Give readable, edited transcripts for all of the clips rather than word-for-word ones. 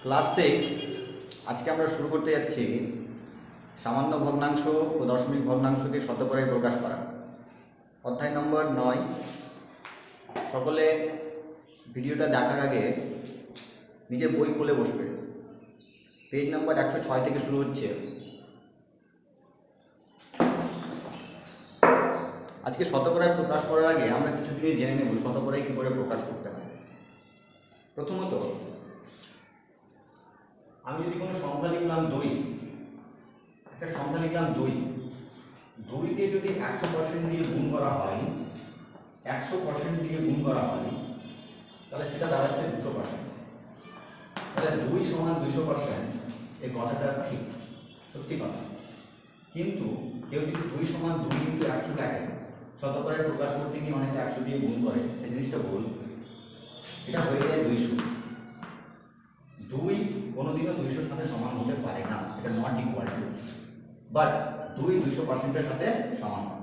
Class 6 আজকে আমরা শুরু করতে যাচ্ছি সামান্য ভগ্নাংশ ও দশমিক ভগ্নাংশকে শতকরায় প্রকাশ করা। অধ্যায় নম্বর 9। সকলে ভিডিওটা দেখার আগে নিজের বই খুলে বসবে। পেজ নাম্বার 106 থেকে শুরু হচ্ছে। আজকে শতকরায় প্রকাশ করার আগে আমরা কিছু জিনিস জেনে নেব শতকরায় কী করে প্রকাশ করতে হয়। প্রথমত, আমি যদি কোনো সংখ্যা লিখলাম 2, একটা সংখ্যা লিখলাম 2 কে যদি 100% দিয়ে গুণ করা হয়, 100% দিয়ে গুণ করা হয়, তাহলে সেটা দাঁড়াচ্ছে 200%। তাহলে 2 সমান 200%, এই কথাটা ঠিক, সত্যি কথা। কিন্তু কেউ যদি 2 সমান 2 ইন্টু 100 টাকে শতকরায় প্রকাশ করতে গিয়ে অনেকে 100 দিয়ে গুণ করে, সেই জিনিসটা ভুল। এটা হয়ে যায় 200। 2 কোনোদিনও 200-র সাথে সমান হতে পারে না, এটা নট ইকুয়াল টু। বাট 2 200%-এর সাথে সমান হয়।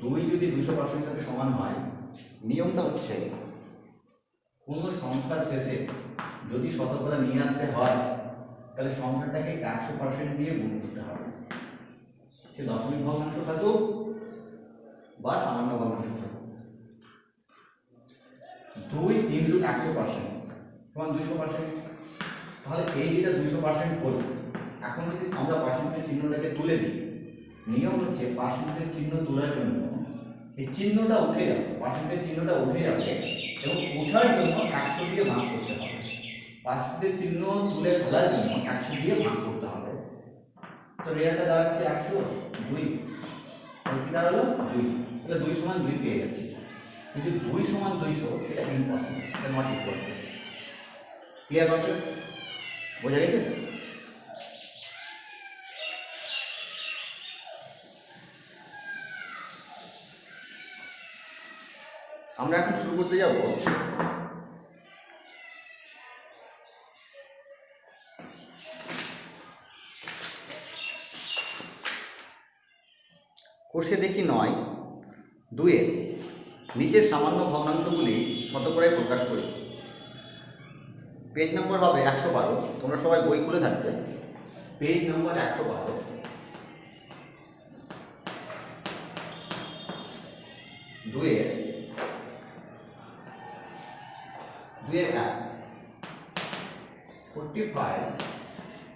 2 যদি 200%-এর সাথে সমান হয়, নিয়মটা হচ্ছে কোনো সংখ্যার শেষে যদি শতকরা নিয়ে আসতে হয়, তাহলে সংখ্যাটাকে 100% দিয়ে গুণ করতে হবে। সে দশমিক ভগ্নাংশ থাকুক বা সামান্য ভগ্নাংশ থাকুক। 2 ইন্টু 100% সমান 200%। তাহলে এই যেটা 200% হল, এখন যদি আমরা পার্সেন্টেজ চিহ্নটাকে তুলে দিই, নিয়ম হচ্ছে পার্সেন্টেজ চিহ্ন তোলার জন্য এই চিহ্নটা উঠে যাবে, পার্সেন্টেজ চিহ্নটা উঠে যাবে এবং ওঠার জন্য 100 দিয়ে ভাগ করতে হবে। পার্সেন্টেজ চিহ্ন তুলে ফেলার জন্য 100 দিয়ে ভাগ করতে হবে। তো রেজাল্টটা দাঁড়াচ্ছে 100, 2 কি দাঁড়ালো 2। তাহলে 2 সমান 2 পেয়ে যাচ্ছি। কিন্তু 2 সমান 200 এটা ইম্পসিবল, এটা নট ইকুয়াল টু। ক্লিয়ার আছে? বোঝা গেছে? আমরা এখন শুরু করতে যাব কোষে দেখি 9, 2-এর নিচের সামান্য ভগ্নাংশগুলি শতকরায় প্রকাশ করি। পেজ নম্বর হবে 112। তোমরা সবাই বই খুলে থাকবে। Page number 112। 2-এর 1 45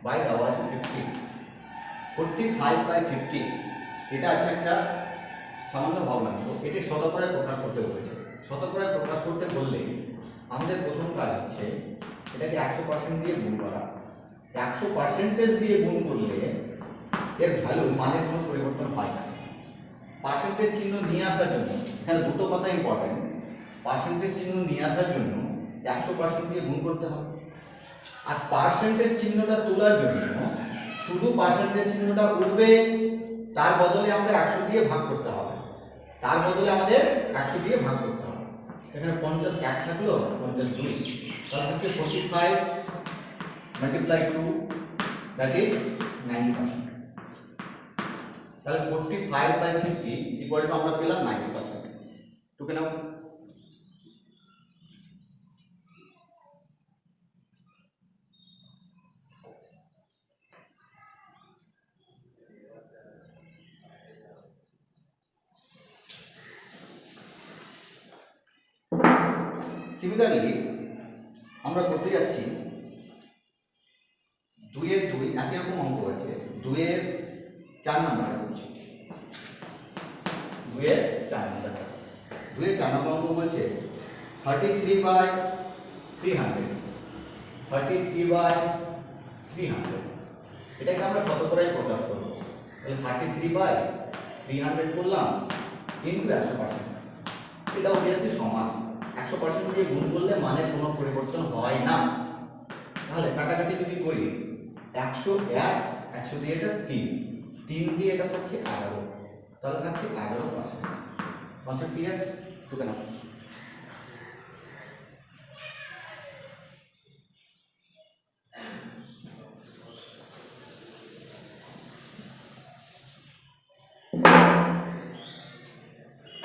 বাই দেওয়া আছে 50। 45/50 এটা আছে একটা সামান্য ভগ্নাংশ। এটি শতকরায় প্রকাশ করতে বলেছে। শতকরায় প্রকাশ করতে বললে আমাদের প্রথম কাজ হচ্ছে এটাকে 100% দিয়ে গুণ করা। 100% দিয়ে গুণ করলে এর ভ্যালু মানের কোনো পরিবর্তন হয় না। পার্সেন্টেজ চিহ্ন নিয়ে আসার জন্য এখানে দুটো কথা ইম্পর্টেন্ট। পার্সেন্টেজ চিহ্ন নিয়ে আসার জন্য 100% দিয়ে গুণ করতে হবে। আর পার্সেন্টেজ চিহ্নটা তোলার জন্য শুধু পার্সেন্টেজ চিহ্নটা উঠবে, তার বদলে আমরা 100 দিয়ে ভাগ করতে হবে। তার বদলে আমাদের 100 দিয়ে ভাগ করতে হবে। এখানে 50 1 থাকলো, 50 2, তাহলে হচ্ছে 45 মাল্টিপ্লাই 2, দ্যাট ইজ 90%। তাহলে 45/50 ইকুয়াল টু আমরা পেলাম 90%। টুকে নাও। সিমিলারলি আমরা করতে যাচ্ছি 2-এর 2, একই রকম অঙ্ক আছে। 2-এর 4 নম্বরটা করছি। 2-এর 4 নম্বরটা। 2-এর 4 নম্বর অঙ্ক বলছে 33/300। 33/300 এটাকে আমরা শতকরায় প্রকাশ করব। তাহলে 33/300 করলাম ইনটু 100%। এটা অবভিয়াসলি সমান। 100% দিয়ে গুণ করলে মানের কোনো পরিবর্তন হয় না। তাহলে কাটাকাটি যদি করি, 101 100 দিয়ে এটা 3 দিয়ে এটা থাকছে 11, তাহলে থাকছে 11%। Concept clear? টুকে নাও।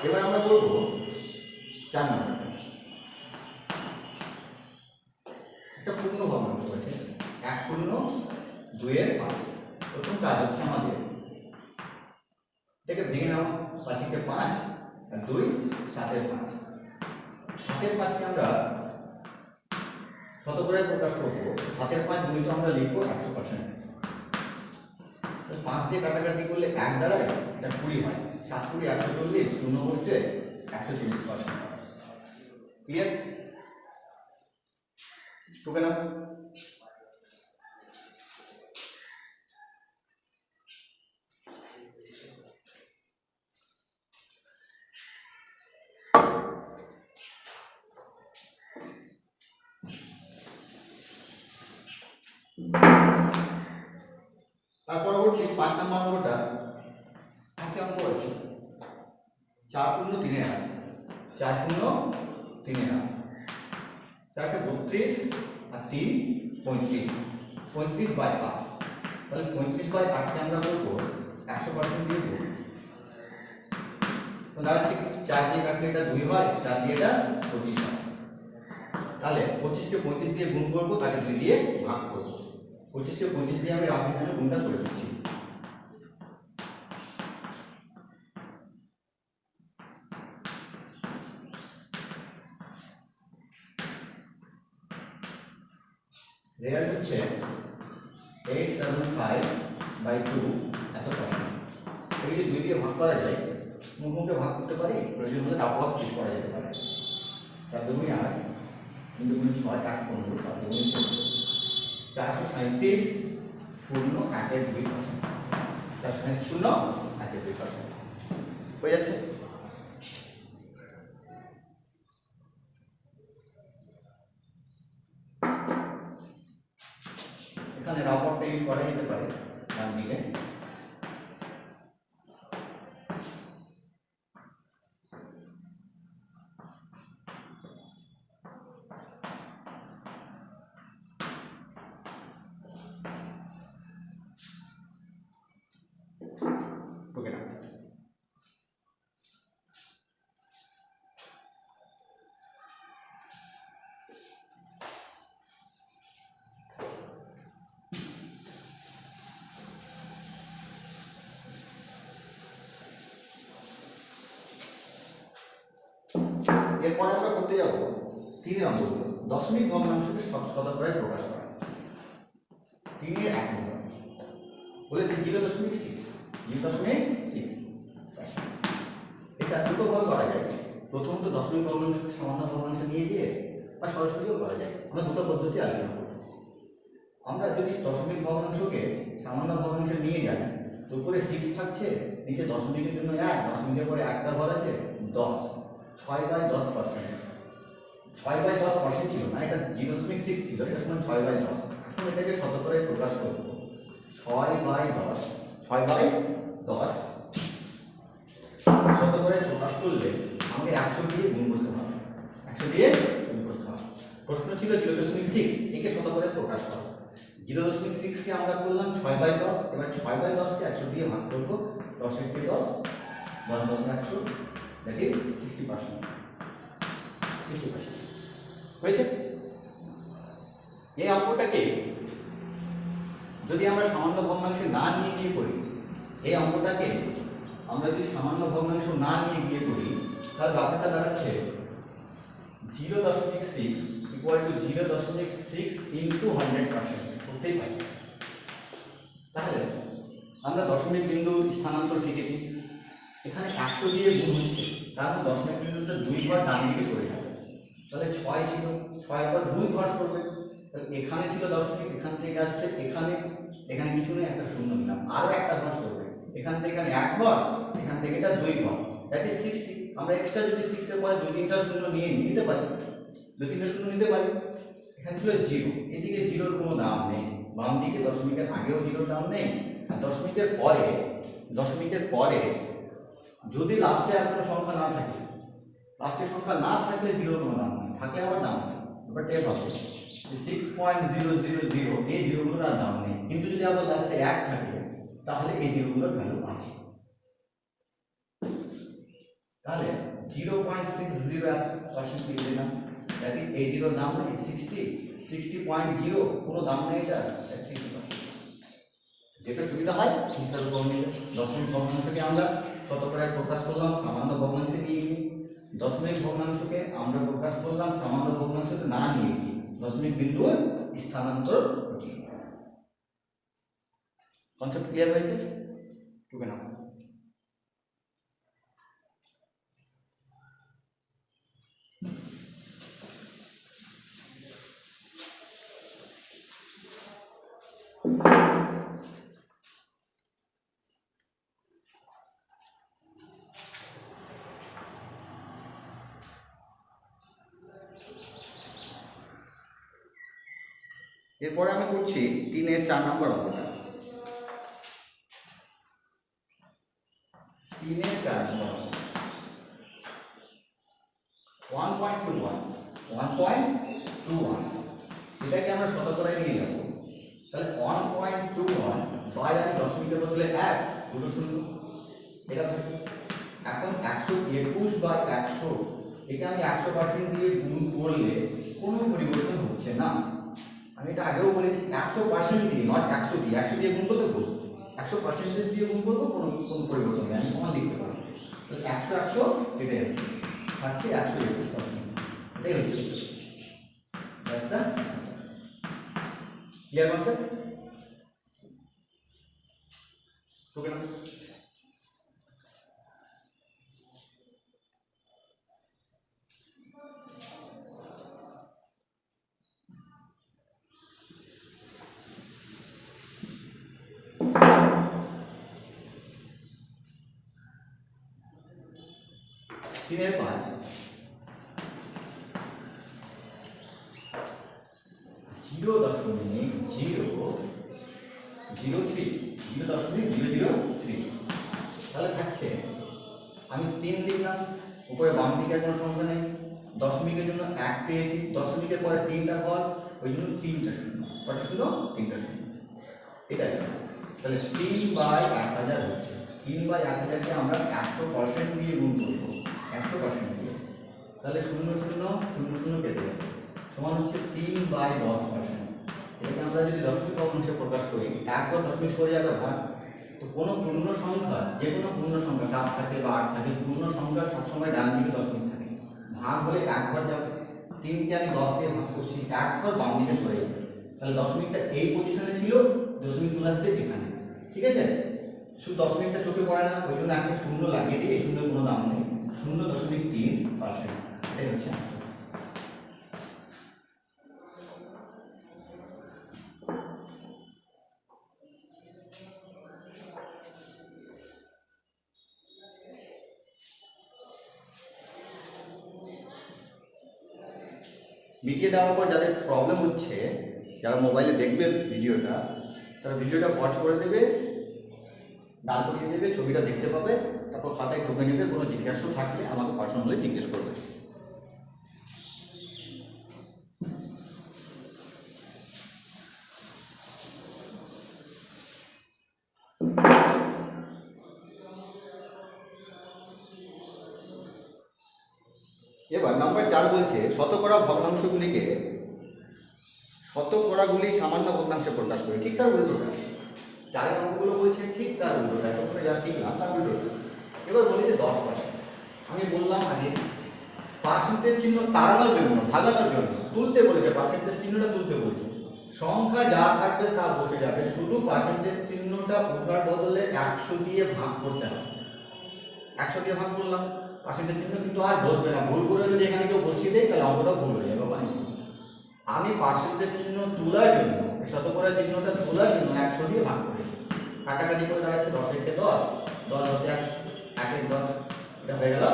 এবার আমরা করব 4 নম্বর। একটা পূর্ণ ভগ্নাংশ আছে, 1 পূর্ণ 2 এর 5। প্রথম কাজ হচ্ছে আমাদের এটাকে ভেঙে নাও, 5 কে 5 আর 2 7 এর 5। 7 এর 5 কে আমরা শতকরায় প্রকাশ করব। 7 এর 5 গুণিত আমরা লিখব 100%। 5 দিয়ে কাটাকাটি করলে 1 দাঁড়ায়, এটা 20 হয়। 7 × 20 140, শূন্য হচ্ছে 140%। ক্লিয়ার? টুকে না? তার পরবর্তী 5 নম্বর অঙ্কটা আছে, অঙ্ক আছে 4 পূর্ণ 3 এর 8। 4 পূর্ণ 3 এর 8, 4 কে 32 আর 3 35, 35 বাই 8। তাহলে 35 বাই 8 কে আমরা বলবো 100% দিয়ে গুণ। তো দাঁড়াচ্ছে 4 দিয়ে কাটলে এটা 2 হয়, 4 দিয়ে এটা 25 হয়। তাহলে 25 কে 35 দিয়ে গুণ করব, তাকে 2 দিয়ে ভাগ করব। 25 কে 35 দিয়ে আমি রাফ এখানে গুণটা করে দিচ্ছি। রেজাল্ট হচ্ছে 875/2 এত পার্সেন্ট। এই যে 2 দিয়ে ভাগ করা যায়, মুখে ভাগ করতে পারি, প্রয়োজন হলে ডাবল ভাগ করা যেতে পারে। 4 2 8, 3 2 6, 8 15, 7 2 14, 437 পূর্ণ 1/2%। 437 পূর্ণ 1/2% হয়ে যাচ্ছে। এখানে রাবারটা ইউজ করা যেতে পারে ডান দিকে। ওকে না? এরপরে আমরা করতে যাব 3 এর অঙ্কগুলো। দশমিক ভগ্নাংশকে শতকরায় প্রকাশ করা। 3 এর 1 নম্বর বলেছে 0.6, 0.6। এটা দুটো ভাবে করা যায়। প্রথমত দশমিক ভগ্নাংশকে সামান্য ভগ্নাংশে নিয়ে গিয়ে বা সরাসরিও করা যায়। আমরা দুটো পদ্ধতি আলোচনা করব। আমরা যদি দশমিক ভগ্নাংশকে সামান্য ভগ্নাংশে নিয়ে যাই, তো উপরে 6 থাকছে, নিচে দশমিকের জন্য 1, দশমিকের পরে একটা ঘর আছে 10, 6/10%। 6/10% ছিল না, এটা 0.6 ছিল, এটা সমান 6/10। এখন এটাকে শতকরায় প্রকাশ করব। 6/10, 6/10 শতকরায় প্রকাশ করলে আমাকে 100 দিয়ে গুণ করতে হবে। 100 দিয়ে গুণ করতে হবে। প্রশ্ন ছিল 0.6, একে শতকরায় প্রকাশ করো। 0.6 কে আমরা করলাম 6/10। এবার 6/10 কে 100 দিয়ে ভাগ করব। 10 × 10, 10 10 100, দ্যাট ইজ 60%। 60% হয়েছে। এই অঙ্কটাকে যদি আমরা সামান্য ভগ্নাংশে না নিয়ে গিয়ে করি, এই অঙ্কটাকে আমরা যদি সামান্য ভগ্নাংশ না নিয়ে গিয়ে করি, তাহলে ব্যাপারটা দাঁড়াচ্ছে 0.6 = 0.6 × 100% করতেই পারি। তাহলে আমরা দশমিক বিন্দু স্থানান্তর শিখেছি। এখানে 100 দিয়ে গুণ হচ্ছে, তার মানে দশমিক বিন্দুতে 2 ঘর ডান দিকে সরে যাবে। তাহলে 6 ছিল, 6 পর 2 ঘর সরবে। তাহলে এখানে ছিল দশমিক, এখান থেকে আসছে এখানে, এখানে কিছু নেই, একটা শূন্য দিলাম, আরো একটা ঘর সরবে। এখান থেকে এখানে 1 ঘর, এখান থেকে এটা 2 ঘর, দ্যাট ইজ 60। আমরা এক্সট্রা যদি 6 এর পরে 2-3টা শূন্য নিতে পারি, 2-3টা শূন্য নিতে পারি। এখানে ছিল 0, এদিকে 0-র কোনো দাম নেই, বাম দিকে দশমিকের আগেও 0-র দাম নেই, আর দশমিকের পরে যদি লাস্টে আর কোনো সংখ্যা না থাকে, লাস্টের সংখ্যা না থাকলে 0-র কোনো দাম নেই, থাকলে আবার দাম আছে। এবার টেপ হবে 6.000, এই 0গুলোর আর দাম নেই। কিন্তু যদি আবার লাস্টে 1 থাকে, তাহলে এই 0গুলোর ভ্যালু আছে। তাহলে 0.60% দিয়ে দিলাম, দ্যাট ইজ এই 0-র দাম নেই 60, 60.0 কোনো দাম নেই এটা 60%। যেটা সুবিধা হয় সেই হিসাবে করে নিলে দশমিক ভগ্নাংশকে আমরা শতকরায় প্রকাশ করলাম সামান্য ভগ্নাংশে নিয়ে গিয়ে, দশমিক ভগ্নাংশকে আমরা প্রকাশ করলাম সামান্য ভগ্নাংশকে না নিয়ে গিয়ে দশমিক বিন্দুর স্থানান্তর ঘটিয়ে। কনসেপ্ট ক্লিয়ার হয়েছে? টুকে না এরপরে আমি করছি 3-এর 4 নম্বর অঙ্কটা। 3-এর 4 নম্বর 1.21 এটাকে আমরা শতকরায় নিয়ে যাব। তাহলে 1.21 বাই আমি দশমিকের বদলে 1 দুটো শূন্য এটা থাকবে। এখন 121 বাই 100 এটা আমি 100% দিয়ে গুণ করলে কোনো পরিবর্তন হচ্ছে না। আমি এটা আগেও বলেছি 100% দিয়ে, নট 100 দিয়ে। 100 দিয়ে গুণ করলে ভুল, 100% দিয়ে গুণ করবো কোনো পরিবর্তন নেই, আমি সমান লিখতে পারবো। তো 100 এটাই হচ্ছে থাকছে 121%, এটাই হচ্ছে। Clear concept? ওকে না? তিনের 5 0.003 তাহলে থাকছে আমি 3 লিখলাম, উপরে বাম দিকে কোনো সংখ্যা নেই, দশমিকের জন্য 1 পেয়েছি, দশমিকের পরে 3টা ঘর, ওই জন্য 3টা শূন্য। কটা শূন্য? 3টা শূন্য। এটাই তাহলে 3/1000 হচ্ছে। 3/1000কে আমরা 100% দিয়ে গুণ করবো, 100% দিয়ে। তাহলে 0 0 0 0 কেটে যাবে, সমান হচ্ছে 3/10%। এটাকে আমরা যদি দশমিক ভগ্নাংশে প্রকাশ করি, একবার দশমিক সরে যাবে ভাগ। তো কোনো পূর্ণ সংখ্যা, যে কোনো পূর্ণ সংখ্যা 7 থাকে বা 8 থাকে, পূর্ণ সংখ্যা সবসময় ডান দিকে দশমিক থাকে, ভাগ হলে একবার যাবে। 3কে আমি 10 দিয়ে ভাগ করছি, একবার বাম দিকে সরে যাবে। তাহলে দশমিকটা এই পজিশনে ছিল, দশমিক চলে আসবে এখানে। ঠিক আছে, শুধু দশমিকটা চোখে পড়ে না, ওই জন্য একটা শূন্য লাগিয়ে দিই। এই শূন্যের কোনো দাম নেই, 0.3%। এটাই হচ্ছে আনসার। মিটিয়ে দেওয়ার পর যাদের প্রবলেম হচ্ছে, যারা মোবাইলে দেখবে ভিডিওটা, তারা ভিডিওটা পজ করে দেবে, দাঁড় করিয়ে দেবে, ছবিটা দেখতে পাবে, তারপর খাতায় ঢুকে নেবে। কোনো জিজ্ঞাসা থাকলে আমাকে পার্সোনালি জিজ্ঞেস করবে। এবার নাম্বার 4 বলছে শতকরা ভগ্নাংশগুলিকে শতকরাগুলি সামান্য ভগ্নাংশে প্রকাশ করে। ঠিক তার উল্টোটা, 4 অঙ্কগুলো বলছে ঠিক তার উল্টোটা, এতক্ষণে যা শিখলাম তার উল্টোটা। এবার বলেছে 10%। আমি বললাম আগে পার্সেন্টেজ চিহ্ন তাড়ানোর জন্য, ভাগানোর জন্য তুলতে বলেছে, পার্সেন্টেজ চিহ্নটা তুলতে বলছে। সংখ্যা যা থাকবে তা বসে যাবে, শুধু পার্সেন্টেজ চিহ্নটা ওঠার বদলে 100 দিয়ে ভাগ করতে হবে। 100 দিয়ে ভাগ করলাম, পার্সেন্টেজ চিহ্ন কিন্তু আর বসবে না। ভুল করে যদি এখানে কেউ বসিয়ে দেয় তাহলে অঙ্কটা ভুল হয়ে যাবে। আমি পার্সেন্টেজ চিহ্ন তোলার জন্য, শতকরা চিহ্নটা তোলার জন্য 100 দিয়ে ভাগ করেছি। কাটাকাটি করে দাঁড়াচ্ছে 10 একে 10, 10 10 100, 1 1 10, এটা হয়ে গেল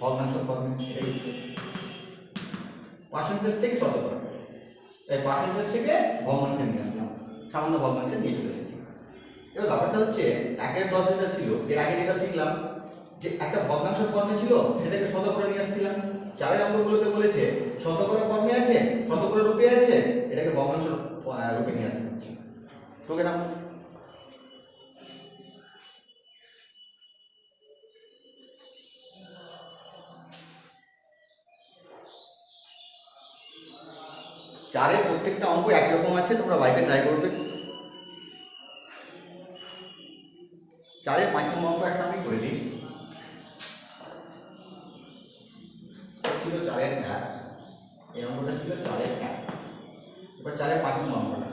ভগ্নাংশ ফর্মে। এটাই পার্সেন্টেজ থেকে শতকরা, এই পার্সেন্টেজ থেকে ভগ্নাংশে নিয়ে আসলাম, সামান্য ভগ্নাংশে নিয়ে চলে এসেছি। এবার ব্যাপারটা হচ্ছে 1 এর 10 যেটা ছিল, এর আগে যেটা শিখলাম যে একটা ভগ্নাংশ ফর্মে ছিল, সেটাকে শতকরা নিয়ে আসছিলাম। 4 অঙ্কগুলোতে বলেছে শতকরা ফর্মে আছে, শতকরা রূপে আছে, এটাকে ভগ্নাংশ রূপে নিয়ে আসতে হচ্ছে। ওকে না? চারের প্রত্যেকটা অঙ্ক একই রকম আছে, তোমরা বাড়িতে ট্রাই করবে। চারের 5 নম্বর অঙ্ক একটা আমি করে দিই। ছিল চারের 1, এই অঙ্কটা ছিল চারের 1। এবার চারের 5 নম্বর অঙ্কটা।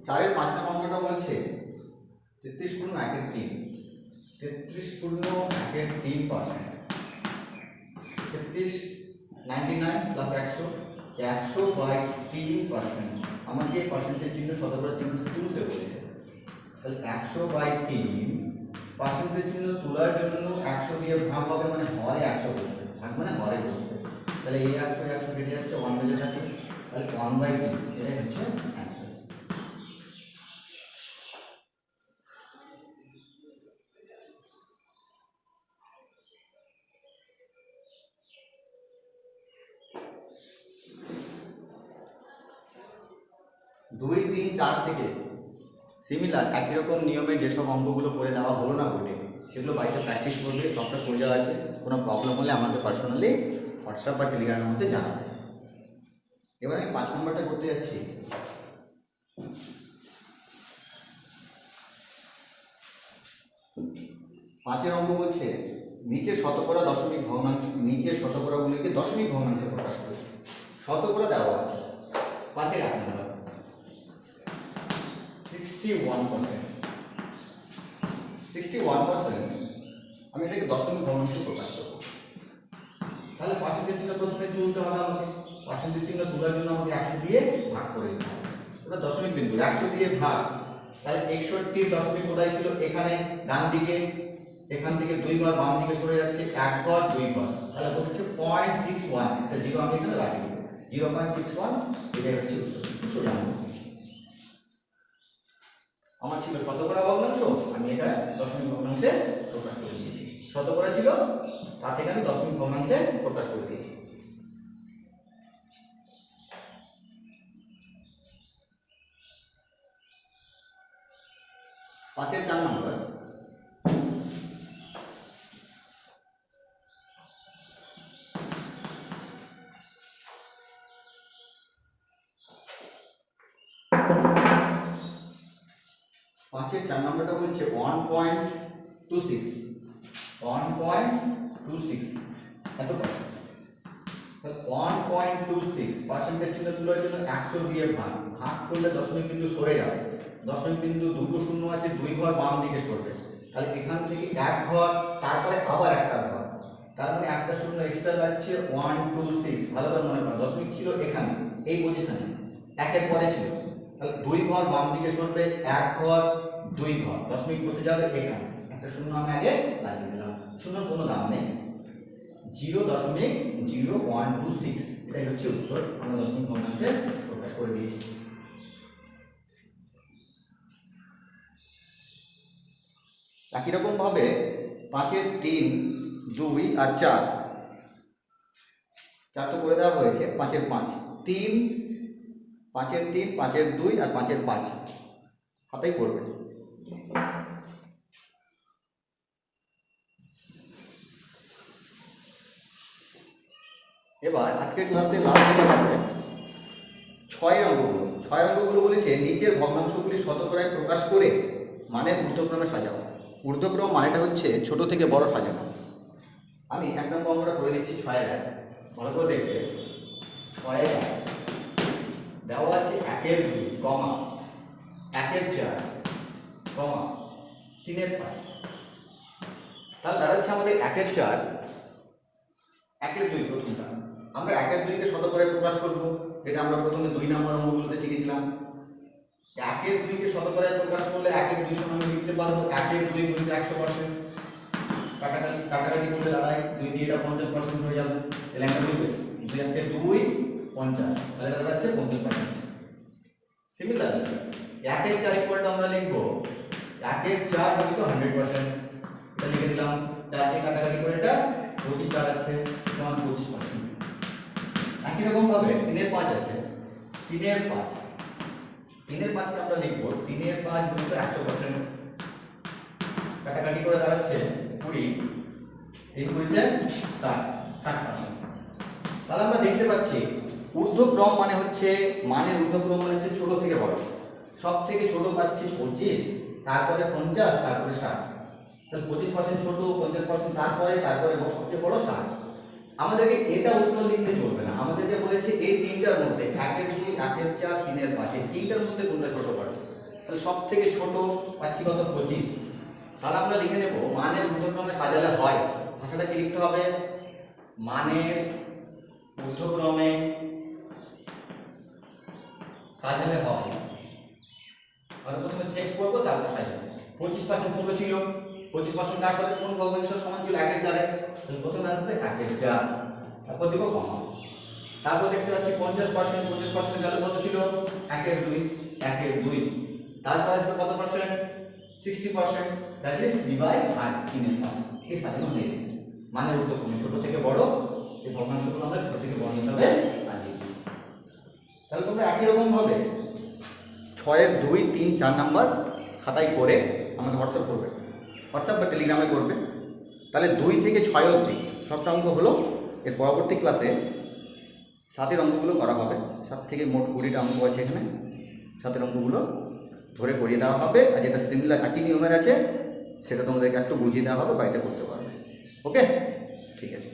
চারের 5 নম্বর অঙ্কটা বলছে 33 পূর্ণ 1/3, 33 পূর্ণ 1/3%, 33 99 প্লাস 100, 100/3%। আমাকে পার্সেন্টেজ চিহ্ন শতকরা চিহ্ন তুলতে বলেছে, তাহলে 100/3 পার্সেন্টেজ চিহ্ন তোলার জন্য 100 দিয়ে ভাগ হবে, মানে হরে 100 বসবে, ভাগ মানে হরে বসবে। তাহলে এই 100 100 কেটে যাচ্ছে, 1 বেজে থাকে, তাহলে 1/3 এটাই হচ্ছে অ্যান্সার। দুই, 3, 4 থেকে সিমিলার একই রকম নিয়মে যেসব অঙ্কগুলো করে দেওয়া হলো না বোর্ডে, সেগুলো বাড়িতে প্র্যাকটিস করবে। সবটা সোজা আছে, কোনো প্রবলেম হলে আমাকে পার্সোনালি হোয়াটসঅ্যাপ বা টেলিগ্রামের মধ্যে জানাবে। এবার আমি 5 নম্বরটা করতে যাচ্ছি। পাঁচের অঙ্ক বলছে নিচের শতকরা দশমিক ভগ্নাংশ, নিচের শতকরাগুলিকে দশমিক ভগ্নাংশে প্রকাশ করে। শতকরা দেওয়া আছে 5-এর 1 নম্বর 61%। 61% আমি এটাকে দশমিক ভগ্নাংশে প্রকাশ করব। তাহলে পার্সেন্টেজ চিহ্ন প্রথমে তুলতে হবে আমাকে। পার্সেন্টেজ চিহ্ন তোলার জন্য আমাকে 100 দিয়ে ভাগ করে দিতে হবে। এবার দশমিক বিন্দু 100 দিয়ে ভাগ, তাহলে 61 দশমিক কোথায় ছিল? এখানে ডান দিকে, এখান থেকে 2 বার বাম দিকে সরে যাচ্ছে, 1 বার 2 বার, তাহলে বসছে 0.61। এটা 0 আমি এখানে লাগিয়ে দেব, 0.61 এটাই হচ্ছে উত্তর। আমার ছিল শতকরা ভগ্নাংশ, আমি এটা দশমিক ভগ্নাংশে প্রকাশ করে দিয়েছি। শতকরা ছিল, তা থেকে আমি দশমিক ভগ্নাংশে প্রকাশ করে দিয়েছি। পাঁচের 4 নম্বর নম্বরটা বলছে 1.26 এত পার্সেন্ট। তাহলে 1.26 পার্সেন্টেজ চিহ্ন তোলার জন্য 100 দিয়ে ভাগ, ভাগ করলে দশমিক বিন্দু সরে যাবে। দশমিক বিন্দু দুটো শূন্য আছে, 2 ঘর বাম দিকে সরবে, তাহলে এখান থেকে 1 ঘর, তারপরে আবার একটা ঘর, তার মানে একটা শূন্য এক্সট্রা লাগছে 126। ভালো করে মনে করো, দশমিক ছিল এখানে এই পজিশনে, 1-এর পরে ছিল, তাহলে 2 ঘর বাম দিকে সরবে, 1 ঘর 2 ঘর, দশমিক বসে যাবে এখানে, একটা শূন্য আমি আগে লাগিয়ে দিলাম। শূন্যর কোনো দাম নেই, 0.0126 এটাই হচ্ছে উত্তর। আমরা দশমিক ভগ্নাংশে প্রকাশ করে দিয়েছি। একই রকম ভাবে 5-এর 3, 2 আর 4 তো করে দেওয়া হয়েছে। 5-এর 5, 3, 5-এর 3, 5-এর 2 আর 5-এর 5 হাতেই করবে। এবার আজকের ক্লাসে লাস্ট যেটা হবে 6-এর অঙ্কগুলো বলেছে নিচের ভগ্নাংশগুলি শতকরায় প্রকাশ করে মানের ঊর্ধ্বক্রমে সাজাও। ঊর্ধ্বক্রম মানেটা হচ্ছে ছোট থেকে বড় সাজানো। আমি 1 নম্বর অঙ্কটা করে দিচ্ছি। 6-এর 1, ভালো করে দেখবে। 6-এর 1 দেওয়া আছে 1-এর 2, 1-এর 4, 3-এর 5। তাহলে দাঁড়াচ্ছে আমাদের 1-এর 4, 1-এর 2 প্রথমটা। আমরা 1-এর 2-কে শতকরায় প্রকাশ করব, এটা আমরা প্রথমে 2 নম্বর অঙ্কগুলোতে শিখেছিলাম। 1-এর 2-কে শতকরায় প্রকাশ করলে 1-এর 2 সমান আমি লিখতে পারবো 1-এর 2 গুণিত 100%। কাটাকাটি করলে দাঁড়ায় 2 দিয়ে এটা 50% হয়ে যাবে। তাহলে একটা বুঝবে 2-1-2 50, তাহলে এটা দাঁড়াচ্ছে 50%। সিমিলার 1-এর 4 ইকুয়াল টু আমরা লিখবো 1-এর 4 গুণিত 100%। এটা লিখে দিলাম, 4 দিয়ে কাটাকাটি করে এটা 25 দাঁড়াচ্ছে সমান 25%। একই রকম ভাবে 3-এর 5 আছে, 3-এর 5 কে আমরা লিখবো 3-এর 5 গুণিত 100%। কাটাকাটি করে দাঁড়াচ্ছে 20, 3 20-তে 60, 60%। তাহলে আমরা দেখতে পাচ্ছি ঊর্ধ্বক্রম মানে হচ্ছে মানের ঊর্ধ্বক্রম মানে হচ্ছে ছোট থেকে বড়। সব থেকে ছোট পাচ্ছি 25, তারপরে 50, তারপরে 60। তাহলে 25% ছোট, 50% তারপরে সবচেয়ে বড় 60। আমাদেরকে এটা উত্তর লিখতে চলবে না, আমাদেরকে বলেছে এই তিনটার মধ্যে 1-এর 2, 1-এর 4, 3-এর 5, এই তিনটার মধ্যে কোনটা ছোট পড়ে। তাহলে সব থেকে ছোট পাচ্ছি কত 25। তাহলে আমরা লিখে নেব মানের ঊর্ধ্বক্রমে সাজালে হয়, ভাষাটা কি লিখতে হবে, মানের ঊর্ধ্বক্রমে সাজালে হয়। আমরা প্রথমে চেক করবো, তারপর সাজাবো। 25% ছোট ছিল, 25% কার সাথে কোন ভগ্নাংশের সমান ছিল 1-এর 4-এ, তাহলে প্রথমে আসবে 1-এর 4, তারপর দিব কমা। তারপর দেখতে পাচ্ছি 50% ভ্যালু কত ছিল 1-এর 2, 1-এর 2। তারপর আসবে কত পার্সেন্ট 60%, দ্যাট ইজ 3/8, 3-এর 5। এই সাজানো হয়ে গেছে। মানের ঊর্ধ্বক্রমে ছোট থেকে বড়, এই ভগ্নাংশগুলো আমরা ছোট থেকে বড় হিসাবে সাজিয়ে দিয়েছি। তাহলে তোমরা একই রকম ভাবে 6-এর 2, 3, 4 নাম্বার খাতায় করে আমাকে হোয়াটসঅ্যাপ করবে, হোয়াটসঅ্যাপ বা টেলিগ্রামে করবে। তাহলে 2 থেকে 6 অবধি সবটা অঙ্ক হলো। এর পরবর্তী ক্লাসে 7-এর অঙ্কগুলো করা হবে। 7 থেকে মোট 20টা অঙ্ক আছে এখানে। 7-এর অঙ্কগুলো ধরে করিয়ে দেওয়া হবে, আর যেটা সিমিলার একই নিয়মের আছে সেটা তোমাদেরকে একটু বুঝিয়ে দেওয়া হবে, বাড়িতে করতে পারবে। ওকে, ঠিক আছে।